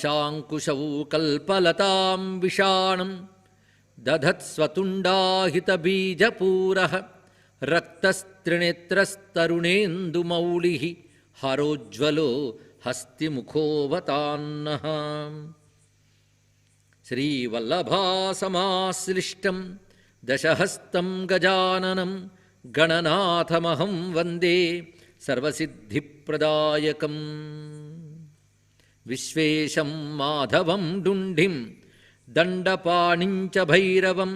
పాశాంకుశౌ కల్పలతాం విషాణం దధత్స్వతుండాహితబీజపూరః రక్తస్త్రినేత్రస్తరుణేందుమౌళిః హరోజ్వలో హస్తిముఖోవతాన్నః. శ్రీవల్లభాసమాశ్లిష్టం దశహస్తం గజాననం గణనాథమహం వందే సర్వసిద్ధిప్రదాయకం. విశ్వేశం మాధవం డుండిం దండపాణించ భైరవం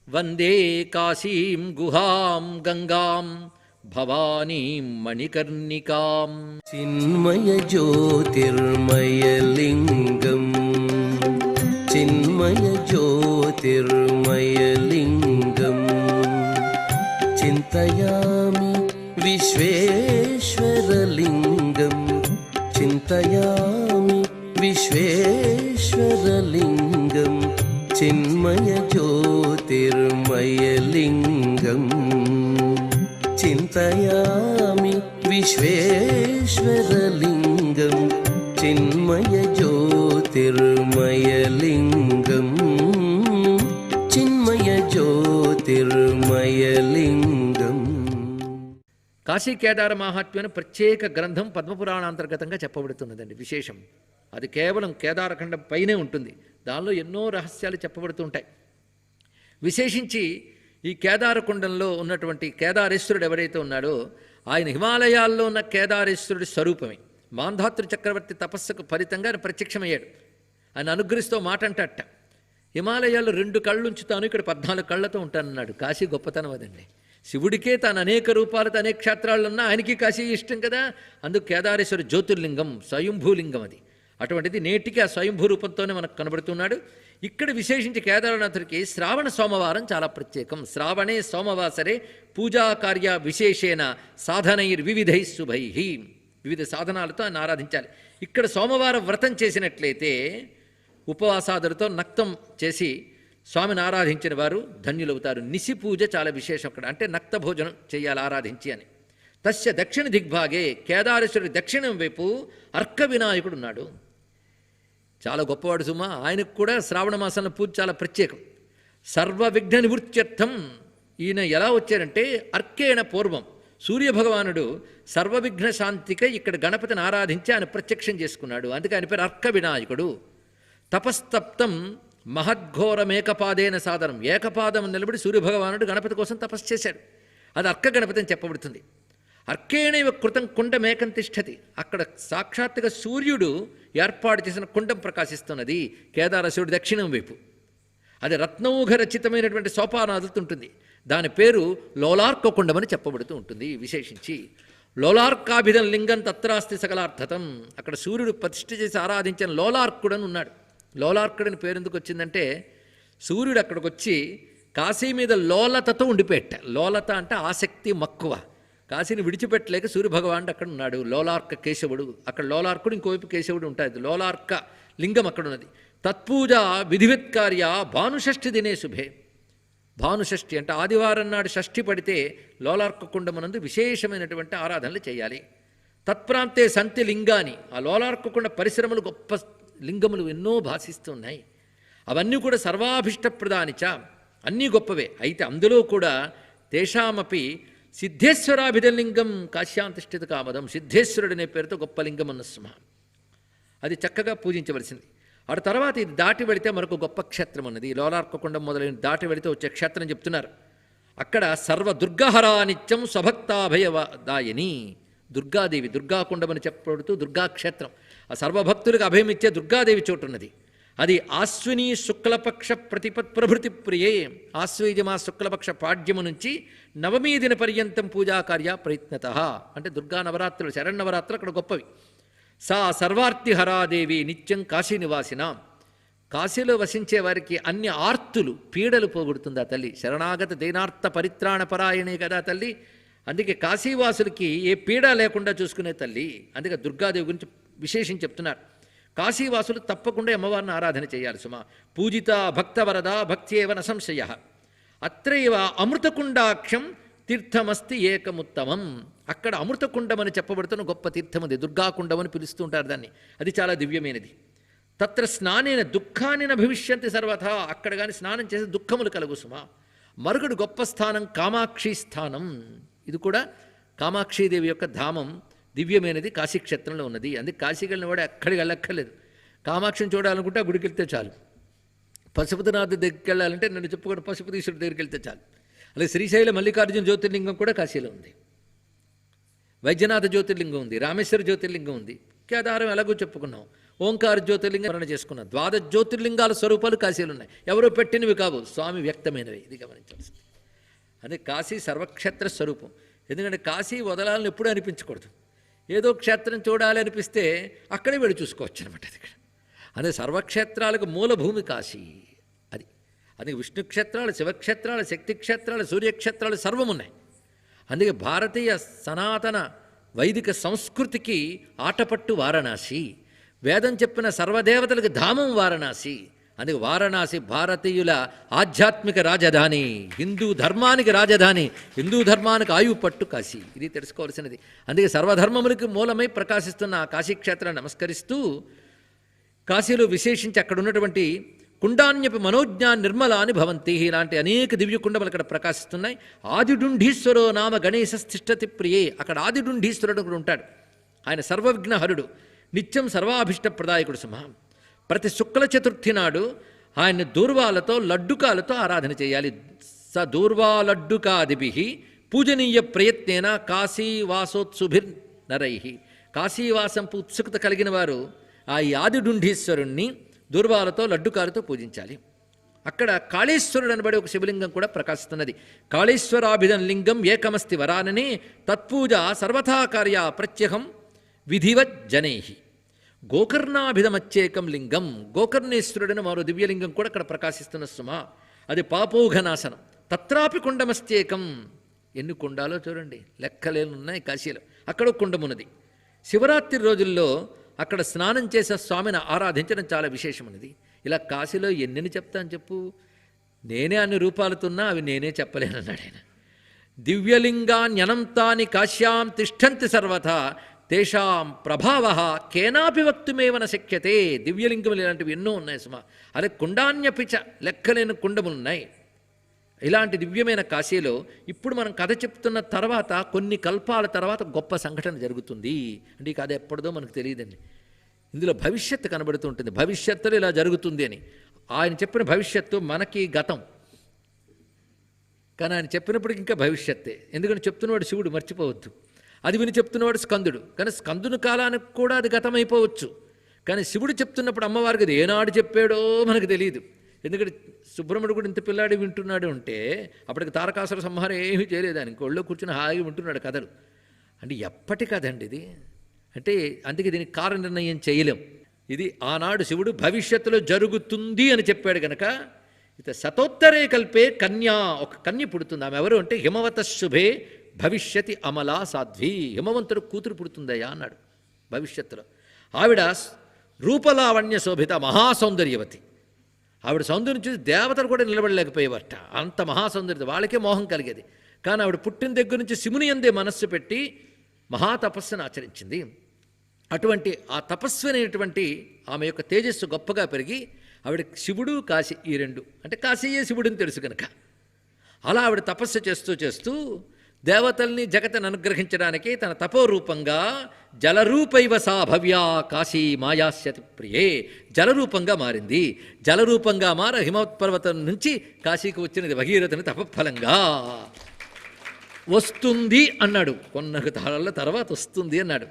వందే కాశీం గుహాం గంగాం భవానీం మణికర్ణికాం. చిన్మయ జ్యోతిర్మయలింగం చిన్మయ జ్యోతిర్మయలింగం చింతయామి విశ్వేశ్వరలింగం చింతయామి విశ్వేశ్వరలింగం చిన్మయ జ్యోతిర్మయలింగం చింతయామి విశ్వేశ్వరలింగం చిన్మయ జ్యోతిర్మయలింగం చిన్మయ జ్యోతిర్మయలింగం. కాశీ కేదార మహాత్మ్యం ప్రత్యేక గ్రంథం పద్మపురాణాంతర్గతంగా చెప్పబడుతున్నదండి. విశేషం అది కేవలం కేదారఖండం పైనే ఉంటుంది. దానిలో ఎన్నో రహస్యాలు చెప్పబడుతూ ఉంటాయి. విశేషించి ఈ కేదారకుండంలో ఉన్నటువంటి కేదారేశ్వరుడు ఎవరైతే ఉన్నాడో ఆయన హిమాలయాల్లో ఉన్న కేదారేశ్వరుడి స్వరూపమే. మాంధాతృ చక్రవర్తి తపస్సుకు ఫలితంగా ఆయన ప్రత్యక్షమయ్యాడు. ఆయన అనుగ్రహిస్తూ మాట అంటట, హిమాలయాల్లో 2 కళ్ళు ఉంచుతాను, ఇక్కడ 14 కళ్ళతో ఉంటానన్నాడు. కాశీ గొప్పతనం అదండి. శివుడికే తాను అనేక రూపాలతో అనేక క్షేత్రాలు ఉన్నా ఆయనకి కాశీ ఇష్టం కదా. అందుకు కేదారేశ్వర జ్యోతిర్లింగం స్వయంభూలింగం అది. అటువంటిది నేటికి ఆ స్వయంభూ రూపంతోనే మనకు కనబడుతున్నాడు. ఇక్కడ విశేషించి కేదారనాథుడికి శ్రావణ సోమవారం చాలా ప్రత్యేకం. శ్రావణే సోమవాసరే పూజా కార్య విశేషేణ సాధనైర్వివిధై శుభై, వివిధ సాధనాలతో ఆయన ఆరాధించాలి. ఇక్కడ సోమవారం వ్రతం చేసినట్లయితే ఉపవాసాదులతో నక్తం చేసి స్వామిని ఆరాధించిన వారు ధన్యులవుతారు. నిశి పూజ చాలా విశేషం అక్కడ. అంటే నక్త భోజనం చేయాలి ఆరాధించి అని. తస్య దక్షిణ దిగ్భాగే కేదారేశ్వరుడి దక్షిణం వైపు అర్క వినాయకుడు ఉన్నాడు. చాలా గొప్పవాడు సుమా. ఆయనకు కూడా శ్రావణ మాసంలో పూజ చాలా ప్రత్యేకం. సర్వ విఘ్న నివృత్త్యర్థం ఈయన ఎలా వచ్చారంటే అర్కేణ పూర్వం సూర్యభగవానుడు సర్వవిఘ్న శాంతికై ఇక్కడ గణపతిని ఆరాధించి ఆయన ప్రత్యక్షం చేసుకున్నాడు. అందుకే ఆయన పేరు అర్క వినాయకుడు. తపస్తప్తం మహద్ఘోరమేకపాదేన సాధనం, ఏకపాదం నిలబడి సూర్యభగవానుడు గణపతి కోసం తపస్సు చేశాడు. అది అర్క గణపతి అని చెప్పబడుతుంది. అర్కేణైవ కృతం కుండమేకం తిష్టతి, అక్కడ సాక్షాత్తుగా సూర్యుడు ఏర్పాటు చేసిన కుండం ప్రకాశిస్తున్నది కేదారేశ్వరుడి దక్షిణం వైపు. అది రత్నౌఘ రచితమైనటువంటి సోపానాదులతో ఉంటుంది. దాని పేరు లోలార్క కుండమని చెప్పబడుతూ ఉంటుంది. విశేషించి లోలార్కాభిధం లింగం తత్రాస్తి సకలార్థతం, అక్కడ సూర్యుడు ప్రతిష్ఠ చేసి ఆరాధించిన లోలార్కుడని ఉన్నాడు. లోలార్కుడని పేరు ఎందుకు వచ్చిందంటే సూర్యుడు అక్కడికి వచ్చి కాశీ మీద లోలతతో ఉండిపెట్ట. లోలత అంటే ఆసక్తి, మక్కువ. కాశీని విడిచిపెట్టలేక సూర్యభగవానుడు అక్కడ ఉన్నాడు. లోలార్క కేశవుడు, అక్కడ లోలార్కుడు, ఇంకోవైపు కేశవుడు ఉంటుంది. లోలార్క లింగం అక్కడ ఉన్నది. తత్పూజ విధివత్కార్య భానుషష్ఠి దినే శుభే. భానుషష్ఠి అంటే ఆదివారం నాడు షష్ఠి పడితే లోలార్క కుండమునందు విశేషమైనటువంటి ఆరాధనలు చేయాలి. తత్ప్రాంతే సంతి లింగాని, ఆ లోలార్క కుండ పరిశ్రమలు గొప్ప లింగములు ఎన్నో భాసిస్తున్నాయి. అవన్నీ కూడా సర్వాభిష్టప్రదానిచ, అన్నీ గొప్పవే. అయితే అందులో కూడా తేషామపి సిద్ధేశ్వరాభిధలింగం కాశ్యాంతిష్ఠిత కామదం, సిద్ధేశ్వరుడు అనే పేరుతో గొప్ప లింగం అన్న స్మ, అది చక్కగా పూజించవలసింది. ఆ తర్వాత ఇది దాటి వెళితే మనకు గొప్ప క్షేత్రం ఉన్నది. లోలార్కకుండం మొదలైన దాటి వెళితే వచ్చే క్షేత్రం చెప్తున్నారు. అక్కడ సర్వ దుర్గహరానిత్యం స్వభక్తాభయదాయని దుర్గాదేవి, దుర్గాకుండమని చెప్పబడుతూ దుర్గాక్షేత్రం. ఆ సర్వభక్తులకు అభయమిచ్చే దుర్గాదేవి చోటు ఉన్నది. అది ఆశ్విని శుక్లపక్ష ప్రతిపత్ప్రభృతి ప్రియే, ఆశ్వీజమా శుక్లపక్ష పాడ్యము నుంచి నవమీ దిన పర్యంతం పూజాకార్య ప్రయత్నత. అంటే దుర్గా నవరాత్రులు, శరణవరాత్రులు అక్కడ గొప్పవి. సా సర్వార్తిహరాదేవి నిత్యం కాశీ నివాసిన, కాశీలో వసించే వారికి అన్ని ఆర్తులు పీడలు పోగొడుతుంది ఆ తల్లి. శరణాగత దేనార్త పరిత్రాణ పరాయణే కదా తల్లి. అందుకే కాశీవాసులకి ఏ పీడ లేకుండా చూసుకునే తల్లి. అందుకే దుర్గాదేవి గురించి విశేషం చెప్తున్నారు. కాశీవాసులు తప్పకుండా అమ్మవారిని ఆరాధన చేయాలి సుమా. పూజిత భక్తవరద భక్త్యేవ న సంశయ. అత్రైవ అమృతకుండాక్షం తీర్థమస్తి ఏకముత్తమం. అక్కడ అమృతకుండమని చెప్పబడుతున్న గొప్ప తీర్థం అది. దుర్గాకుండమని పిలుస్తూ ఉంటారు దాన్ని. అది చాలా దివ్యమైనది. తత్ర స్నానేన దుఃఖాన్ని భవిష్యంతి సర్వథా, అక్కడ కానీ స్నానం చేసి దుఃఖములు కలుగు సుమా. మరుగుడు గొప్ప స్థానం కామాక్షి స్థానం. ఇది కూడా కామాక్షీదేవి యొక్క ధామం దివ్యమైనది, కాశీక్షేత్రంలో ఉన్నది. అందుకే కాశీకి వెళ్ళిన వాడు ఎక్కడికి వెళ్ళక్కర్లేదు. కామాక్షిని చూడాలనుకుంటే ఆ గుడికి వెళ్తే చాలు. పశుపతినాథ్ దగ్గరికి వెళ్ళాలంటే నన్ను చెప్పుకున్న పశుపతీశ్వరుడి దగ్గరికి వెళ్తే చాలు. అలాగే శ్రీశైల మల్లికార్జున జ్యోతిర్లింగం కూడా కాశీలో ఉంది, వైద్యనాథ జ్యోతిర్లింగం ఉంది, రామేశ్వర జ్యోతిర్లింగం ఉంది, కేదారం ఎలాగో చెప్పుకున్నాం, ఓంకార జ్యోతిర్లింగం వర్ణన చేసుకున్నాం. 12 జ్యోతిర్లింగాల స్వరూపాలు కాశీలు ఉన్నాయి. ఎవరో పెట్టినవి కావు, స్వామి వ్యక్తమైనవి. ఇది గమనించాల్సింది. అదే కాశీ సర్వక్షేత్ర స్వరూపం. ఎందుకంటే కాశీ వదలాలని ఎప్పుడూ అనిపించకూడదు. ఏదో క్షేత్రం చూడాలి అనిపిస్తే అక్కడే వెళ్ళి చూసుకోవచ్చు అనమాట. అది ఇక్కడ అదే సర్వక్షేత్రాలకు మూలభూమి కాశీ. అది విష్ణు క్షేత్రాలు, శివక్షేత్రాలు, శక్తి క్షేత్రాలు, సూర్యక్షేత్రాలు సర్వం ఉన్నాయి. అందుకే భారతీయ సనాతన వైదిక సంస్కృతికి ఆటపట్టు వారణాసి. వేదం చెప్పిన సర్వదేవతలకు ధామం వారణాసి. అందుకే వారణాసి భారతీయుల ఆధ్యాత్మిక రాజధాని, హిందూ ధర్మానికి రాజధాని, హిందూ ధర్మానికి ఆయువు పట్టు కాశీ. ఇది తెలుసుకోవాల్సినది. అందుకే సర్వధర్మములకు మూలమై ప్రకాశిస్తున్న ఆ కాశీక్షేత్రాన్ని నమస్కరిస్తూ, కాశీలో విశేషించి అక్కడ ఉన్నటువంటి కుండాన్యపి మనోజ్ఞా నిర్మలాని భవంతి, ఇలాంటి అనేక దివ్య కుండములు అక్కడ ప్రకాశిస్తున్నాయి. ఆదిడుంఢీశ్వరో నామ గణేశస్థిష్టతి ప్రియే. అక్కడ ఆదిడుంఢీశ్వరుడు కూడా ఉంటాడు. ఆయన సర్వవిఘ్నహరుడు, నిత్యం సర్వాభిష్ట ప్రదాయకుడు సుమ. ప్రతి శుక్ల చతుర్థి నాడు ఆయన్ని దూర్వాలతో లడ్డుకాలతో ఆరాధన చేయాలి. స దూర్వాలడ్డుకాదిభి పూజనీయ ప్రయత్నేన కాశీవాసోత్సుభిర్ నరై. కాశీవాసంపు ఉత్సుకత కలిగిన వారు ఆ ఆదిడుంఢీశ్వరుణ్ణి దూర్వాలతో లడ్డుకాలతో పూజించాలి. అక్కడ కాళేశ్వరుడు అనబడే ఒక శివలింగం కూడా ప్రకాశిస్తున్నది. కాళేశ్వరాభిధం లింగం ఏకమస్తి వరాననే తత్పూజ సర్వథా కార్య ప్రత్యహం విధివత్ జనై. గోకర్ణాభిధమచ్చేకం లింగం, గోకర్ణేశ్వరుడని మరో దివ్యలింగం కూడా అక్కడ ప్రకాశిస్తున్న సుమా. అది పాపోఘనాశనం. తత్రాపి కుండమస్త్యేకం. ఎన్ని కుండాలో చూడండి, లెక్కలేనున్నాయి కాశీలో. అక్కడ కుండమున్నది. శివరాత్రి రోజుల్లో అక్కడ స్నానం చేసే స్వామిని ఆరాధించడం చాలా విశేషమైనది. ఇలా కాశీలో ఎన్నెన్ని చెప్తాను చెప్పు, నేనే అన్ని రూపాలుతున్నా అవి నేనే చెప్పలేనన్నాడు ఆయన. దివ్యలింగాన్యనంతాని కాశ్యాం తిష్టంతి సర్వథా తేషాం ప్రభావ కేనాపి వక్తుమేవన శక్యతే. దివ్యలింగములు ఇలాంటివి ఎన్నో ఉన్నాయి సుమా. అదే కుండాన్యపిచ, లెక్కలేని కుండములున్నాయి. ఇలాంటి దివ్యమైన కాశీలో ఇప్పుడు మనం కథ చెప్తున్న తర్వాత కొన్ని కల్పాల తర్వాత గొప్ప సంఘటన జరుగుతుంది. అంటే ఈ కథ ఎప్పటిదో మనకు తెలియదండి. ఇందులో భవిష్యత్తు కనబడుతూ ఉంటుంది. భవిష్యత్తులో ఇలా జరుగుతుంది అని ఆయన చెప్పిన భవిష్యత్తు మనకి గతం, కానీ ఆయన చెప్పినప్పటికి ఇంకా భవిష్యత్తే. ఎందుకంటే చెప్తున్నవాడు శివుడు, మర్చిపోవద్దు. అది విని చెప్తున్నవాడు స్కందుడు, కానీ స్కందుని కాలానికి కూడా అది గతమైపోవచ్చు. కానీ శివుడు చెప్తున్నప్పుడు అమ్మవారికి అది ఏనాడు చెప్పాడో మనకు తెలియదు. ఎందుకంటే సుబ్రహ్మణ్యుడు కూడా ఇంత పిల్లాడి వింటున్నాడు ఉంటే అప్పటికి తారకాసుర సంహారం ఏమీ చేయలేదు. ఆయన ఇంకోళ్ళో కూర్చుని హాయిగా వింటున్నాడు కథలు. అంటే ఎప్పటి కథ అండి ఇది. అంటే అందుకే దీనికి కారణ నిర్ణయం చేయలేం. ఇది ఆనాడు శివుడు భవిష్యత్తులో జరుగుతుంది అని చెప్పాడు కనుక ఇత శతోత్తరే కల్పే కన్యా, ఒక కన్య పుడుతుంది. ఆమె ఎవరు అంటే హిమవత శుభే భవిష్యతి అమలా సాధ్వి. హిమవంతుడు కూతురు పుడుతుందయ్యా అన్నాడు భవిష్యత్తులో. ఆవిడ రూపలావణ్య శోభిత మహాసౌందర్యవతి. ఆవిడ సౌందర్యం చూసి దేవతలు కూడా నిలబడలేకపోయేవారట. అంత మహాసౌందర్యత, వాళ్ళకే మోహం కలిగేది. కానీ ఆవిడ పుట్టిన దగ్గర నుంచి శివుని యందే మనస్సు పెట్టి మహాతపస్సును ఆచరించింది. అటువంటి ఆ తపస్వినైనటువంటి ఆమె యొక్క తేజస్సు గొప్పగా పెరిగి ఆవిడ శివుడు కాశీ ఈ రెండు, అంటే కాశీయే శివుడిని తెలుసు కనుక అలా ఆవిడ తపస్సు చేస్తూ చేస్తూ దేవతల్ని జగతను అనుగ్రహించడానికి తన తపోరూపంగా జలరూపైవ సా భవ్యా కాశీ మాయాస్యతి ప్రియే, జలరూపంగా మారింది. జలరూపంగా మార హిమపర్వతం నుంచి కాశీకి వచ్చినది భగీరథుని తపఫలంగా వస్తుంది అన్నాడు. కొన్న తాళల తర్వాత వస్తుంది అన్నాడు.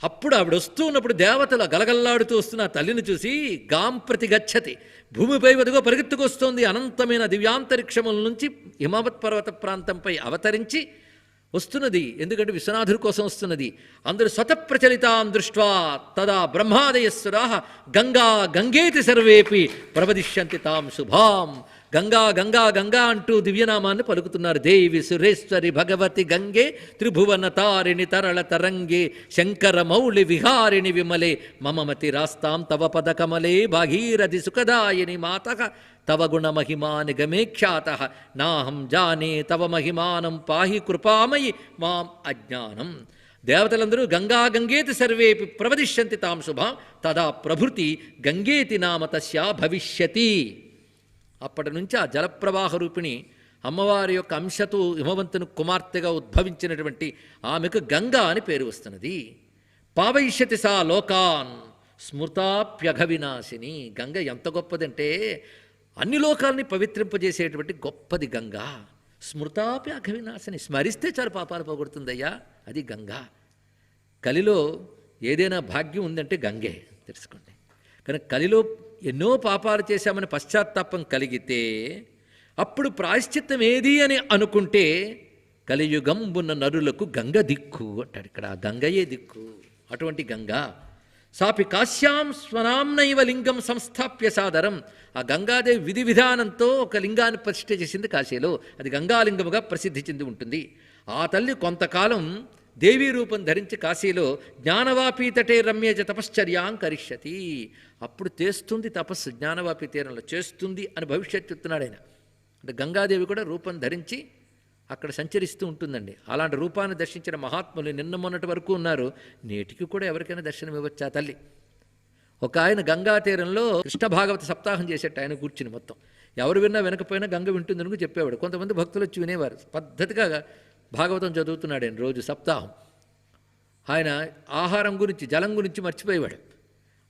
అప్పుడు ఆవిడ వస్తూ ఉన్నప్పుడు దేవతలు గలగల్లాడుతూ వస్తున్న ఆ తల్లిని చూసి గాం ప్రతి గచ్చతి, భూమిపై వదిగో పరిగెత్తుకొస్తోంది. అనంతమైన దివ్యాంతరిక్షముల నుంచి హిమవత్ పర్వత ప్రాంతంపై అవతరించి వస్తున్నది. ఎందుకంటే విశ్వనాథుడి కోసం వస్తున్నది. అందరూ స్వతప్రచలితాం దృష్ట్వా తదా బ్రహ్మాదయస్సురా గంగా గంగేతి సర్వేపి ప్రవదిష్యంతి తాం శుభాం. గంగా గంగా గంగా అంటూ దివ్యనామాన్ని పలుకుతున్నారు. దేవి సురేశ్వరి భగవతి గంగే త్రిభువన తారిణి తరళ తరంగే శంకర మౌళి విహారిణి విమలే మమమతి రాస్తాం తవ పద కమలే భాగీరథి సుఖదాయిని మాతః తవ గుణ మహిమాని గమేఖ్యాత నాహం జానే తవ మహిమానం పాహి కృపామయి మాం అజ్ఞానం. దేవతలందరూ గంగా గంగేతి సర్వేపి ప్రవదిష్యంతి తాం శుభాం తదా ప్రభృతి గంగేతి నామ తస్యా భవిష్యతి. అప్పటి నుంచి ఆ జలప్రవాహ రూపిణి అమ్మవారి యొక్క అంశతో హిమవంతుని కుమార్తెగా ఉద్భవించినటువంటి ఆమెకు గంగా అని పేరు వస్తున్నది. పావయిష్యతి సా లోకాన్ స్మృతాప్యఘవినాశిని. గంగ ఎంత గొప్పదంటే అన్ని లోకాలని పవిత్రింపజేసేటువంటి గొప్పది గంగా. స్మృతాపి అఘవినాశిని, స్మరిస్తే చాలు పాపాలు పోగొడుతుందయ్యా, అది గంగా. కలిలో ఏదైనా భాగ్యం ఉందంటే గంగే, తెలుసుకోండి. కానీ కలిలో ఎన్నో పాపాలు చేశామని పశ్చాత్తాపం కలిగితే అప్పుడు ప్రాయశ్చిత్తం ఏది అని అనుకుంటే కలియుగంబున్న నరులకు గంగ దిక్కు అంటాడు. ఇక్కడ గంగయే దిక్కు. అటువంటి గంగా సాపి కాశ్యాం స్వనాంనైవ లింగం సంస్థాప్య సాదరం. ఆ గంగాదేవి విధి విధానంతో ఒక లింగాన్ని ప్రతిష్ఠ చేసింది కాశీలో. అది గంగాలింగముగా ప్రసిద్ధి చెంది ఉంటుంది. ఆ తల్లి కొంతకాలం దేవీ రూపం ధరించి కాశీలో జ్ఞానవాపీ తటే రమ్యేజ తపశ్చర్యాం కరిష్యతి. అప్పుడు చేస్తుంది తపస్సు, జ్ఞానవాపీ తీరంలో చేస్తుంది అని భవిష్యత్తు చెప్తున్నాడు ఆయన. అంటే గంగాదేవి కూడా రూపం ధరించి అక్కడ సంచరిస్తూ ఉంటుందండి. అలాంటి రూపాన్ని దర్శించిన మహాత్ములు నిన్న మొన్నటి వరకు ఉన్నారు, నేటికి కూడా ఎవరికైనా దర్శనం ఇవ్వచ్చు ఆ తల్లి. ఒక ఆయన గంగా తీరంలో కృష్ణ భాగవత సప్తాహం చేసేట ఆయన కూర్చుని మొత్తం ఎవరు విన్నా వినకపోయినా గంగ వింటుందని చెప్పేవాడు. కొంతమంది భక్తులు వచ్చి వినేవారు. పద్ధతిగా భాగవతం చదువుతున్నాడు ఆయన రోజు సప్తాహం. ఆయన ఆహారం గురించి జలం గురించి మర్చిపోయేవాడు.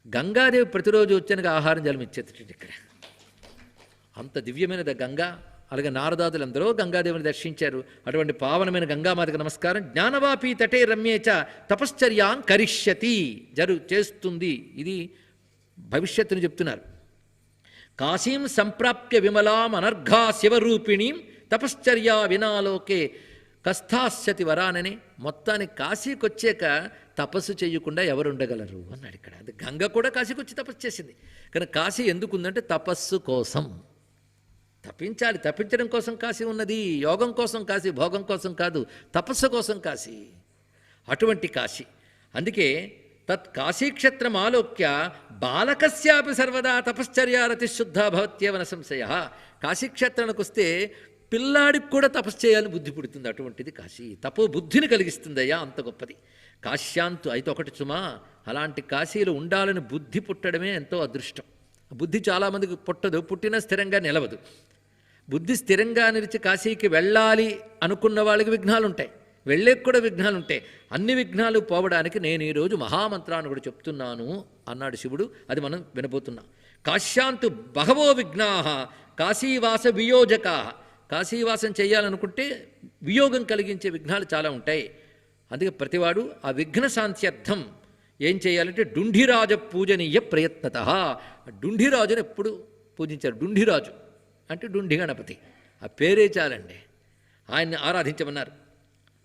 గంగాదేవి ప్రతిరోజు వచ్చానుగా ఆహారం జలం ఇచ్చేది ఇక్కడ. అంత దివ్యమైనది గంగా. అలాగే నారదాదులందరూ గంగాదేవిని దర్శించారు. అటువంటి పావనమైన గంగామాతకు నమస్కారం. జ్ఞానవాపీ తటే రమ్యేచ తపశ్చర్యాం కరిష్యతి, చేస్తుంది. ఇది భవిష్యత్తుని చెప్తున్నారు. కాశీం సంప్రాప్య విమలాం అనర్ఘా శివరూపిణీం తపశ్చర్యా వినాలోకే కస్థాస్యతి వరానని. మొత్తానికి కాశీకి వచ్చాక తపస్సు చేయకుండా ఎవరు ఉండగలరు అన్నాడు ఇక్కడ. అది గంగ కూడా కాశీకి వచ్చి తపస్సు చేసింది. కానీ కాశీ ఎందుకుందంటే తపస్సు కోసం, తప్పించాలి. తప్పించడం కోసం కాశీ ఉన్నది. యోగం కోసం కాశీ, భోగం కోసం కాదు, తపస్సు కోసం కాశీ. అటువంటి కాశీ. అందుకే తత్ కాశీక్షేత్రం ఆలోక్య బాలకస్యాపి సర్వదా తపశ్చర్యారతి శుద్ధ భవత్యేవన సంశయ. కాశీక్షేత్రానికి వస్తే పిల్లాడికి కూడా తపస్సు చేయాలని బుద్ధి పుడుతుంది. అటువంటిది కాశీ. తపో బుద్ధిని కలిగిస్తుందయ్యా, అంత గొప్పది కాశ్యాంతు. అయితే ఒకటి సుమా, అలాంటి కాశీలో ఉండాలని బుద్ధి పుట్టడమే ఎంతో అదృష్టం. బుద్ధి చాలామందికి పుట్టదు, పుట్టినా స్థిరంగా నిలవదు. బుద్ధి స్థిరంగా నిలిచి కాశీకి వెళ్ళాలి అనుకున్న వాళ్ళకి విఘ్నాలు ఉంటాయి, వెళ్ళేకి కూడా విఘ్నాలు ఉంటాయి. అన్ని విఘ్నాలు పోవడానికి నేను ఈరోజు మహామంత్రాన్ని కూడా చెప్తున్నాను అన్నాడు శివుడు. అది మనం వినబోతున్నాం. కాశ్యాంతు బహవో విఘ్నా కాశీవాస వియోజకా. కాశీవాసం చేయాలనుకుంటే వియోగం కలిగించే విఘ్నాలు చాలా ఉంటాయి. అందుకే ప్రతివాడు ఆ విఘ్న శాంత్యర్థం ఏం చేయాలంటే డుంఢిరాజ పూజనీయ ప్రయత్నత. డుంఢిరాజుని ఎప్పుడు పూజించారు. డుంఢిరాజు అంటే డుంఢి గణపతి, ఆ పేరే చాలండి. ఆయన్ని ఆరాధించమన్నారు.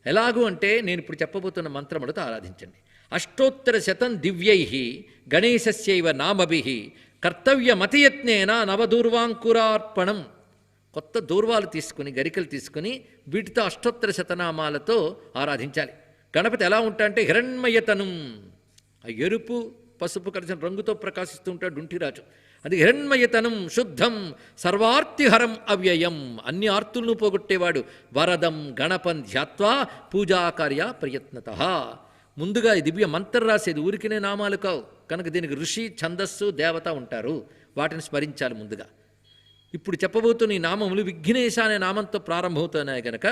ఎలాగూ అంటే నేను ఇప్పుడు చెప్పబోతున్న మంత్రములతో ఆరాధించండి. అష్టోత్తర శతం దివ్యై గణేశస్యైవ నామభిః కర్తవ్యమతియత్నేన నవదూర్వాంకురార్పణం. కొత్త దూర్వాలు తీసుకుని, గరికలు తీసుకుని వీటితో అష్టోత్తర శతనామాలతో ఆరాధించాలి. గణపతి ఎలా ఉంటా అంటే హిరణ్మయతనం, ఆ ఎరుపు పసుపు కలిసిన రంగుతో ప్రకాశిస్తూ ఉంటాడు డుంఠిరాజు. అది హిరణ్మయతనం శుద్ధం సర్వార్తిహరం అవ్యయం. అన్ని ఆర్తులను పోగొట్టేవాడు. వరదం గణపం ధ్యాత్వా పూజాకార్య ప్రయత్నత. ముందుగా ఈ దివ్య మంత్రం రాసేది ఊరికినే నామాలు కావు కనుక దీనికి ఋషి, ఛందస్సు, దేవత ఉంటారు. వాటిని స్మరించాలి ముందుగా. ఇప్పుడు చెప్పబోతున్న ఈ నామములు విఘ్నేశ అనే నామంతో ప్రారంభమవుతున్నాయి కనుక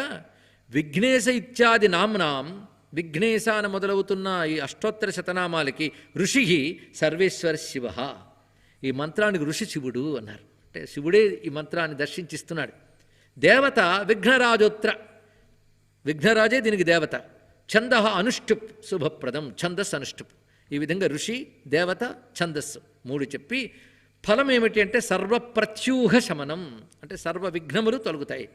విఘ్నేశ ఇత్యాది నామ్నాం, విఘ్నేశ అని మొదలవుతున్న ఈ అష్టోత్తర శతనామాలకి ఋషి సర్వేశ్వర శివ. ఈ మంత్రానికి ఋషి శివుడు అన్నారు. అంటే శివుడే ఈ మంత్రాన్ని దర్శించిస్తున్నాడు. దేవత విఘ్నరాజోత్ర, విఘ్నరాజే దీనికి దేవత. ఛంద అనుష్టుప్ శుభప్రదం, ఛందస్సు అనుష్టుప్. ఈ విధంగా ఋషి, దేవత, ఛందస్సు మూడు చెప్పి ఫలం ఏమిటి అంటే సర్వప్రత్యూహ శమనం, అంటే సర్వ విఘ్నములు తొలగుతాయి.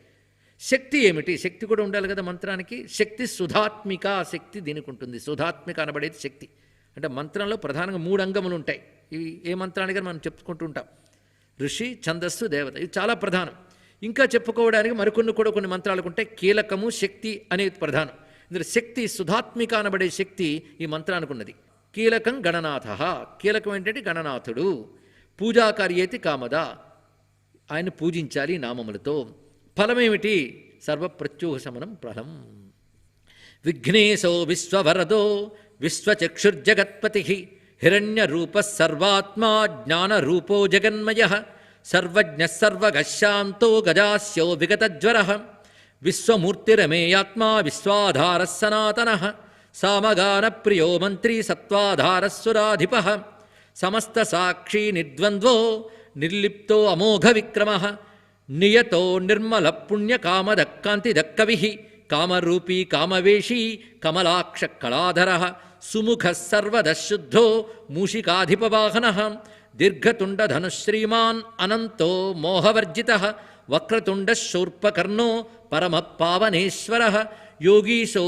శక్తి ఏమిటి? శక్తి కూడా ఉండాలి కదా మంత్రానికి. శక్తి సుధాత్మిక, శక్తి దీనికి ఉంటుంది. సుధాత్మిక అనబడేది శక్తి. అంటే మంత్రంలో ప్రధానంగా 3 అంగములు ఉంటాయి. ఇవి ఏ మంత్రానికి మనం చెప్పుకుంటూ ఉంటాం. ఋషి, ఛందస్సు, దేవత, ఇవి చాలా ప్రధానం. ఇంకా చెప్పుకోవడానికి మరికొన్ని కూడా కొన్ని మంత్రాలకు ఉంటాయి. కీలకము, శక్తి అనేది ప్రధానం. ఇందులో శక్తి సుధాత్మిక అనబడే శక్తి ఈ మంత్రానికి ఉన్నది. కీలకం గణనాథ, కీలకం ఏంటంటే గణనాథుడు. పూజాకార్యేతి కామద, ఆయన పూజించాలి నామములతో. ఫలమేమిటి? సర్వప్రత్యూహ శమనం ఫలం. విఘ్నేశో విశ్వవరదో విశ్వచక్షుర్జగత్పతి హిరణ్యరూప సర్వాత్మా జ్ఞానరూపో జగన్మయ సర్వజ్ఞ సర్వగశాంతో గజాస్యో విగతజ్వర విశ్వమూర్తిరమేయాత్మా విశ్వాధార సనాతన సామగాన ప్రియో మంత్రీ సత్వాధారస్సురాధిప సమస్త సాక్షి నిర్ద్వంద్వో నిర్లిప్తో అమోఘ విక్రమ నియతో నిర్మల పుణ్యకామద కాంతిదక్కవి కామరూపీ కామవేషీ కమలాక్ష కళాధర సుముఖ సర్వదశుద్ధో మూషికాధిపవాహన దీర్ఘతుండధనుశ్రీమాన్ అనంతో మోహవర్జిత వక్రతుండ శూర్పకర్ణో పరమ పావనేశ్వర యోగీశో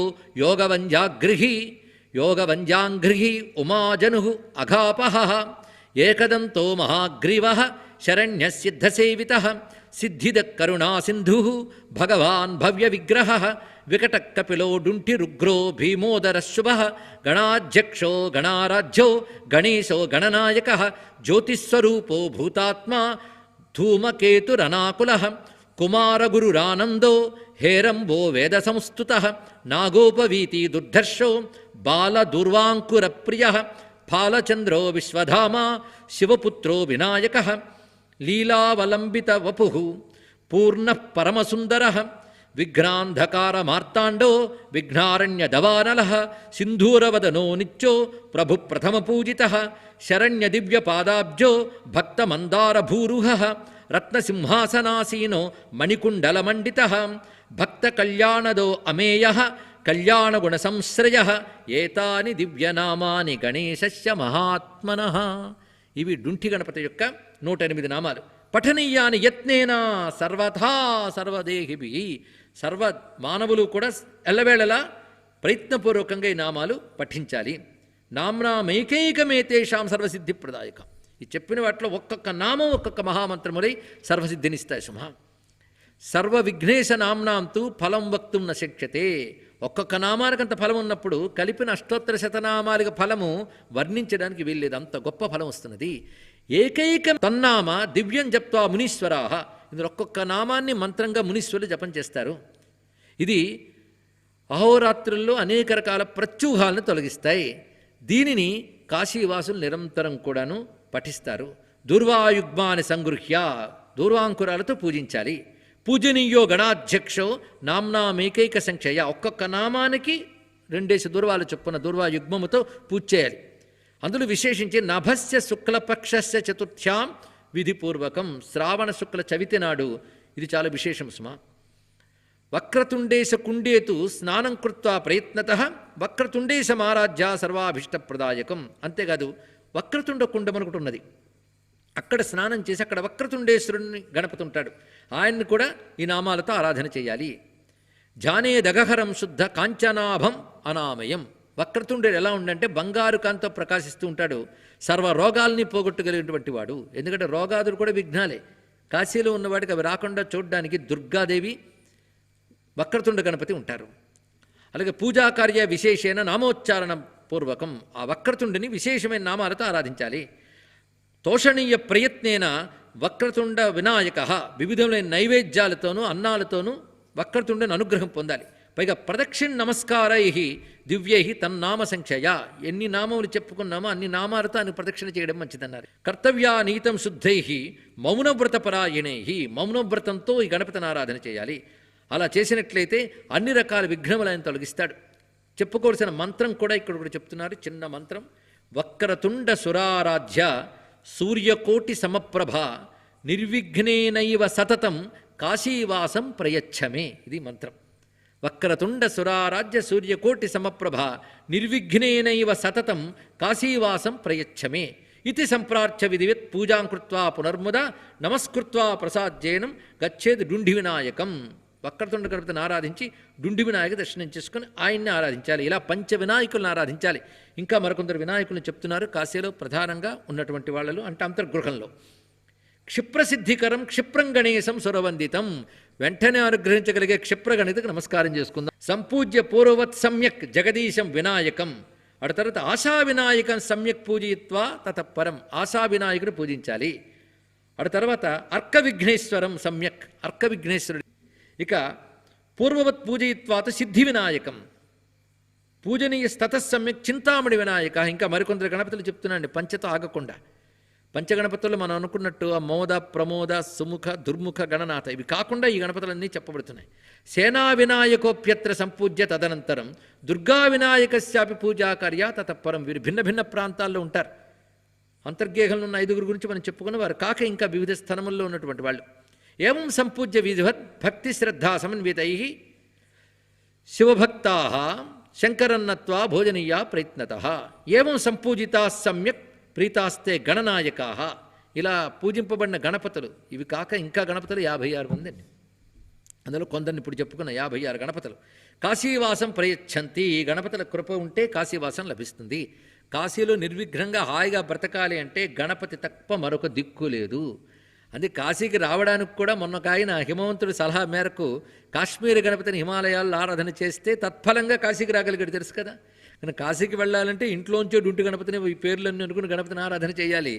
యోగవంజాంఘ్రి ఉమాజను అఘాపహ ఏకదంతో మహాగ్రీవ శరణ్యసిద్ధసేవిత సిద్ధిద కరుణాసింధు భగవాన్ భవ్యవిగ్రహ వికటకపిలోడుంఠిరుగ్రో భీమోదరశుభ గణాధ్యక్షో గణారాధ్యో గణేశో గణనాయక జ్యోతిస్వరూపో భూతాత్మా ధూమకేతురనాకుల కుమారగురురానందో హేరంబో వేదసంస్థుత నాగోపవీతి దుర్ధర్షో బాలదుర్వాంకురప్రియ ఫాలచంద్రో విశ్వధామా శివపుత్రో వినాయక లీలావలంబిత వపు పూర్ణ పరమసుందర విఘ్నాంధకారమార్తాండో విఘ్నారణ్యదవానల సింధూరవదనో నిత్యో ప్రభు ప్రథమపూజిత శరణ్యదివ్యపాదాబ్జో భక్తమందారభూరుహ రత్నసింహాసనాసీనో మణికుండలమండిత భక్తకళ్యాణదో అమేయ కళ్యాణగుణసంశ్రయ ఏతాని దివ్యనామాని గణేశస్య మహాత్మనః. ఇవి డుంఠి గణపతి యొక్క 108 నామాలు. పఠనీయాని యత్నేన సర్వథా సర్వదేహిభి, సర్వ మానవులు కూడా ఎల్లవేళలా ప్రయత్నపూర్వకంగా ఈ నామాలు పఠించాలి. నామ్నామైకైకమేతేషాం సర్వసిద్ధిప్రదాయకం. ఈ చెప్పిన వాటిలో ఒక్కొక్క నామం ఒక్కొక్క మహామంత్రములై సర్వసిద్ధినిస్తాయి సుమా. సర్వ విఘ్నేశ నామ్నాంతు ఫలం వక్తుం న శక్యతే. ఒక్కొక్క నామానికంత ఫలం ఉన్నప్పుడు కలిపిన అష్టోత్తర శతనామాలిక ఫలము వర్ణించడానికి వీల్లేదు, అంత గొప్ప ఫలం వస్తున్నది. ఏకైక తన్నామ దివ్యం జప్త్వా మునీశ్వరాహ. ఇందులో ఒక్కొక్క నామాన్ని మంత్రంగా మునీశ్వరులు జపం చేస్తారు. ఇది అహోరాత్రుల్లో అనేక రకాల ప్రత్యూహాలను తొలగిస్తాయి. దీనిని కాశీవాసులు నిరంతరం కూడాను పఠిస్తారు. దూర్వాయుగ్మాని సంగృహ్య, దూర్వాంకురాలతో పూజించాలి. పూజనీయో గణాధ్యక్షో నామ్నామేకైక సంఖ్యయ, ఒక్కొక్క నామానికి 2 దూర్వాలు చొప్పున దూర్వాయుగ్మముతో పూజ చేయాలి. అందులో విశేషించి నభస్య శుక్లపక్షస్య చతుర్థ్యాం విధిపూర్వకం, శ్రావణ శుక్ల చవితి నాడు ఇది చాలా విశేషం సుమా. వక్రతుండేశ కుండేతు స్నానం కృత్వా ప్రయత్నతః వక్రతుండేశమారాధ్య సర్వాభీష్టప్రదాయకం. అంతేకాదు వక్రతుండ కుండం అనుకుంటూ ఉన్నది, అక్కడ స్నానం చేసి అక్కడ వక్రతుండేశ్వరుని గణపతి ఉంటాడు, ఆయన్ని కూడా ఈ నామాలతో ఆరాధన చేయాలి. జానే దగహరం శుద్ధ కాంచనాభం అనామయం. వక్రతుండేడు ఎలా ఉండంటే బంగారు కాంతో ప్రకాశిస్తూ ఉంటాడు, సర్వ రోగాల్ని పోగొట్టగలిగినటువంటి వాడు. ఎందుకంటే రోగాదులు కూడా విఘ్నాలే. కాశీలో ఉన్నవాడికి అవి రాకుండా చూడడానికి దుర్గాదేవి వక్రతుండ గణపతి ఉంటారు. అలాగే పూజాకార్య విశేషమైన నామోచ్చారణ పూర్వకం ఆ వక్రతుండిని విశేషమైన నామాలతో ఆరాధించాలి. తోషణీయ ప్రయత్నేన వక్రతుండ వినాయక, వివిధమైన నైవేద్యాలతోనూ అన్నాలతోనూ వక్రతుండని అనుగ్రహం పొందాలి. పైగా ప్రదక్షిణ నమస్కారై దివ్యై తన్నామ సంఖ్యయ, ఎన్ని నామములు చెప్పుకున్నామో అన్ని నామాలతో ఆయన ప్రదక్షిణ చేయడం మంచిదన్నారు. కర్తవ్యానీతం శుద్ధై మౌనవ్రతపరాయణై, మౌనవ్రతంతో ఈ గణపతిని ఆరాధన చేయాలి. అలా చేసినట్లయితే అన్ని రకాల విఘ్నములు ఆయన తొలగిస్తాడు. చెప్పుకోవాల్సిన మంత్రం కూడా ఇక్కడ కూడా చెప్తున్నారు, చిన్న మంత్రం. వక్రతుండ సురారాధ్య సూర్యకోటి సమప్రభ నిర్విఘ్నేనైవ సతతం కాశీవాసం ప్రయచ్చమే. ఇది మంత్రం. వక్రతుండ సురారాధ్య సూర్యకోటి సమప్రభ నిర్విఘ్నేనైవ సతతం కాశీవాసం ప్రయచ్చమే ఇది సంప్రార్థ్య విధివత్ పూజాం కృత్వా పునర్ముద నమస్కృత్వా ప్రసాద్యేనం గచ్చేది డుండి వినాయకం. వక్రతుండ గణపతిని ఆరాధించి డుండి వినాయక దర్శనం చేసుకుని ఆయన్ని ఆరాధించాలి. ఇలా పంచ వినాయకులను ఆరాధించాలి. ఇంకా మరికొందరు వినాయకులను చెప్తున్నారు కాశీలో ప్రధానంగా ఉన్నటువంటి వాళ్ళలో, అంటే అంతర్గృహంలో. క్షిప్రసిద్ధికరం క్షిప్రం గణేశం సురవందితం, వెంటనే అనుగ్రహించగలిగే క్షిప్రగణితకు నమస్కారం చేసుకుందాం. సంపూజ్య పూర్వవత్ సమ్యక్ జగదీశం వినాయకం. అటు తర్వాత ఆశా వినాయకం సమ్యక్ పూజయిత్వా తతపరం, ఆశా వినాయకుడు పూజించాలి. అటు తర్వాత అర్క విఘ్నేశ్వరం సమ్యక్, అర్క విఘ్నేశ్వరుడు. ఇక పూర్వవత్ పూజయిత్వాత సిద్ధి వినాయకం, పూజనీయ స్తతః సమ్యక్ చింతామణి వినాయక. ఇంకా మరికొందరు గణపతులు చెప్తున్నాండి పంచతో ఆగకుండా. పంచగణపతులు మనం అనుకున్నట్టు ఆ మోద ప్రమోద సుముఖ దుర్ముఖ గణనాథ ఇవి కాకుండా ఈ గణపతులన్నీ చెప్పబడుతున్నాయి. సేనా వినాయకోప్యత్ర సంపూజ్య తదనంతరం దుర్గా వినాయకస్యాపి పూజాకార్య తతఃపరం. వీరు భిన్న భిన్న ప్రాంతాల్లో ఉంటారు. అంతర్గేహంలో ఉన్న 5 గురించి మనం చెప్పుకున్న వారు కాక ఇంకా వివిధ స్థలముల్లో ఉన్నటువంటి వాళ్ళు. ఏం సంపూజ్య విధివత్ భక్తి శ్రద్ధా సమన్వితై శివభక్తా శంకరన్నత్వా భోజనీయ ప్రయత్నతః. ఏం సంపూజితా సమ్యక్ ప్రీతాస్తే గణనాయకా. ఇలా పూజింపబడిన గణపతులు ఇవి కాక ఇంకా గణపతులు 56 మంది అండి. అందులో కొందరిని ఇప్పుడు చెప్పుకున్న 56 గణపతులు. కాశీవాసం ప్రయచ్చంతి. ఈ గణపతుల కృప ఉంటే కాశీవాసం లభిస్తుంది. కాశీలో నిర్విఘ్నంగా హాయిగా బ్రతకాలి అంటే గణపతి తప్ప మరొక దిక్కు లేదు. అది కాశీకి రావడానికి కూడా మొన్నొక ఆయన హిమవంతుడి సలహా మేరకు కాశ్మీర్ గణపతిని హిమాలయాల్లో ఆరాధన చేస్తే తత్ఫలంగా కాశీకి రాగలిగాడు, తెలుసు కదా. కానీ కాశీకి వెళ్ళాలంటే ఇంట్లోంచే డుంటి గణపతిని ఈ పేర్లన్నీ అనుకుని గణపతిని ఆరాధన చేయాలి.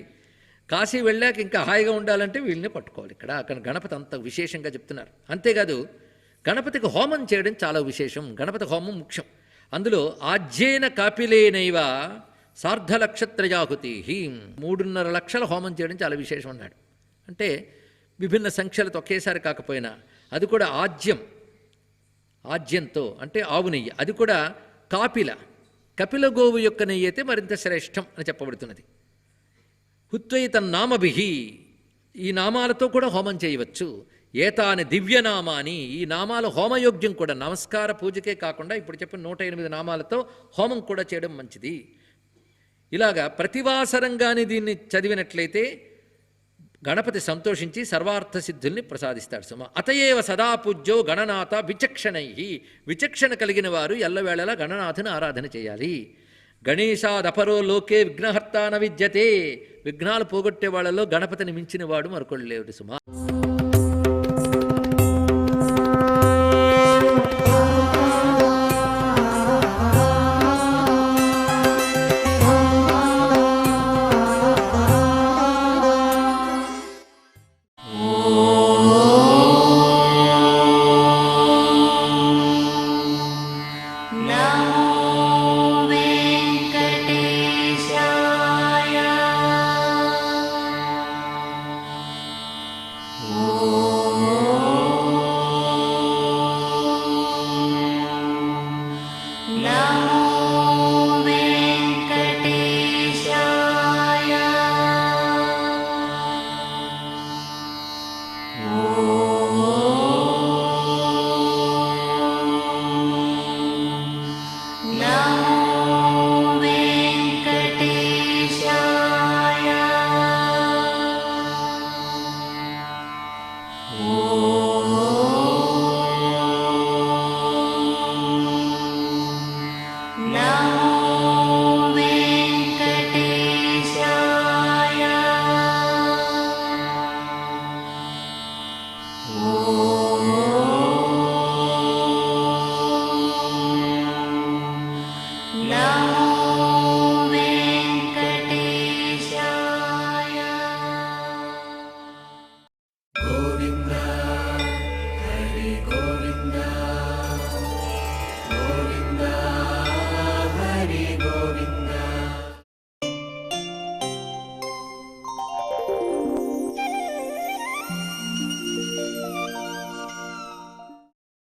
కాశీ వెళ్ళాక ఇంకా హాయిగా ఉండాలంటే వీళ్ళని పట్టుకోవాలి. అక్కడ గణపతి అంత విశేషంగా చెప్తున్నారు. అంతేకాదు గణపతికి హోమం చేయడం చాలా విశేషం. గణపతి హోమం ముఖ్యం. అందులో ఆజ్యేన కాపిలేనైవ సార్ధలక్షత్రయాహుతి 3.5 లక్షల హోమం చేయడం చాలా విశేషం అన్నాడు. అంటే విభిన్న సంఖ్యలతో ఒకేసారి కాకపోయినా అది కూడా ఆజ్యంతో అంటే ఆవు నెయ్యి, అది కూడా కపిల గోవు యొక్క నెయ్యి అయితే మరింత శ్రేష్టం అని చెప్పబడుతున్నది. హుత్వై తన్నామభిహి, ఈ నామాలతో కూడా హోమం చేయవచ్చు. ఏతాని దివ్యనామాని, ఈ నామాల హోమయోగ్యం కూడా. నమస్కార పూజకే కాకుండా ఇప్పుడు చెప్పిన 108 నామాలతో హోమం కూడా చేయడం మంచిది. ఇలాగా ప్రతివాసరంగానే దీన్ని చదివినట్లయితే గణపతి సంతోషించి సర్వార్థ సిద్ధుల్ని ప్రసాదిస్తాడు సుమ. అతయేవ సదా పూజ్యో గణనాథ విచక్షణై. విచక్షణ కలిగిన వారు ఎల్లవేళలా గణనాథుని ఆరాధన చేయాలి. గణేశాదపరో లోకే విఘ్నహర్త న విద్యతే. విఘ్నాలు పోగొట్టే వాళ్ళలో గణపతిని మించిన వాడు మరొకడు లేడు సుమా.